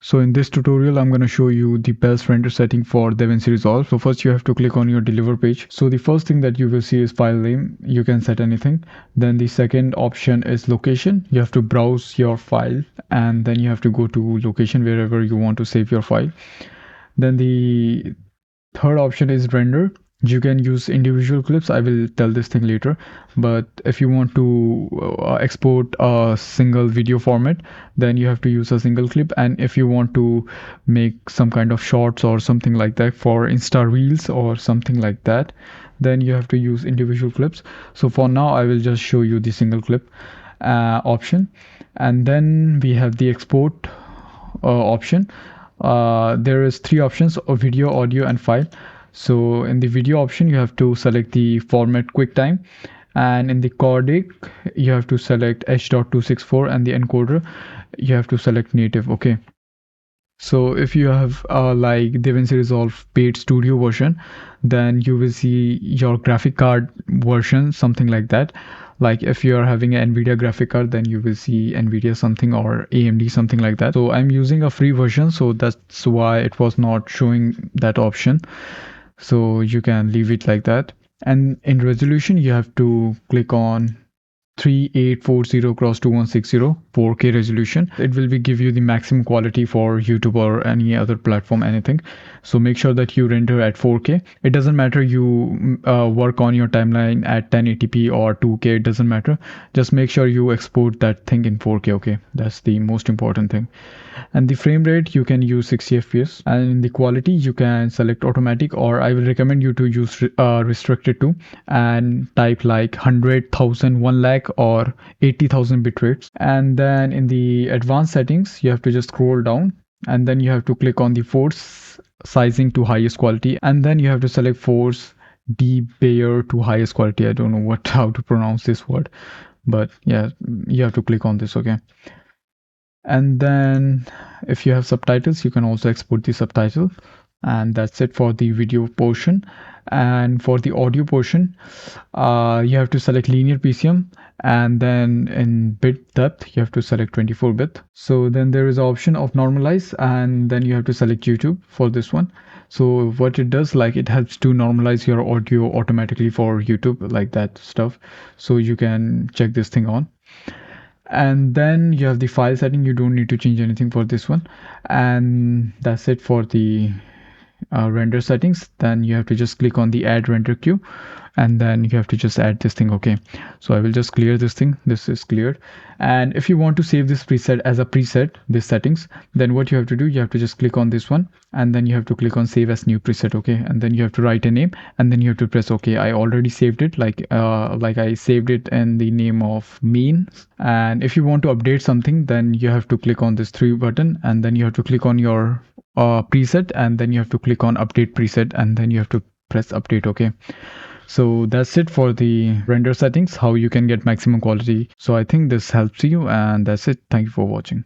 So in this tutorial, I'm going to show you the best render setting for DaVinci Resolve. So first you have to click on your deliver page. So the first thing that you will see is file name. You can set anything. Then the second option is location. You have to browse your file and then you have to go to location wherever you want to save your file. Then the third option is render. You can use individual clips. I will tell this thing later, but if you want to export a single video format, then you have to use a single clip. And if you want to make some kind of shorts or something like that for Insta Reels or something like that, then you have to use individual clips. So for now I will just show you the single clip option. And then we have the export option. There is three options of video, audio and file. So in the video option you have to select the format QuickTime, and in the codec you have to select H.264, and the encoder you have to select native. Okay, so if you have like DaVinci Resolve paid studio version, then you will see your graphic card version, something like that. Like if you are having an NVIDIA graphic card, then you will see NVIDIA something or AMD something like that. So I'm using a free version, so that's why it was not showing that option. So you can leave it like that. And in resolution you have to click on 3840 x 2160 4K resolution. It will be give you the maximum quality for YouTube or any other platform, anything. So make sure that you render at 4K. It doesn't matter you work on your timeline at 1080p or 2K, it doesn't matter. Just make sure you export that thing in 4K. Okay, that's the most important thing. And the frame rate you can use 60 fps, and in the quality you can select automatic, or I will recommend you to use restricted to, and type like 100,000, 1 lakh or 80,000 bit rates. And then in the advanced settings you have to just scroll down, and then you have to click on the force sizing to highest quality, and then you have to select force debayer to highest quality. I don't know how to pronounce this word, but yeah, you have to click on this. Okay, and then if you have subtitles you can also export the subtitle. And that's it for the video portion. And for the audio portion you have to select linear PCM, and then in bit depth you have to select 24-bit. So then there is an option of normalize, and then you have to select YouTube for this one. So what it does, like it helps to normalize your audio automatically for YouTube, like that stuff. So you can check this thing on. And then you have the file setting. You don't need to change anything for this one. And that's it for the render settings. Then you have to just click on the add render queue, and then you have to just add this thing. Okay, so I will just clear this thing. This is cleared. And if you want to save this preset as a preset, this settings, then what you have to do, you have to just click on this one, and then you have to click on save as new preset. Okay, and then you have to write a name, and then you have to press OK. I already saved it, like I saved it in the name of main. And if you want to update something, then you have to click on this 3 button, and then you have to click on your preset, and then you have to click on update preset, and then you have to press update. Okay, so that's it for the render settings, how you can get maximum quality. So I think this helps you, and that's it. Thank you for watching.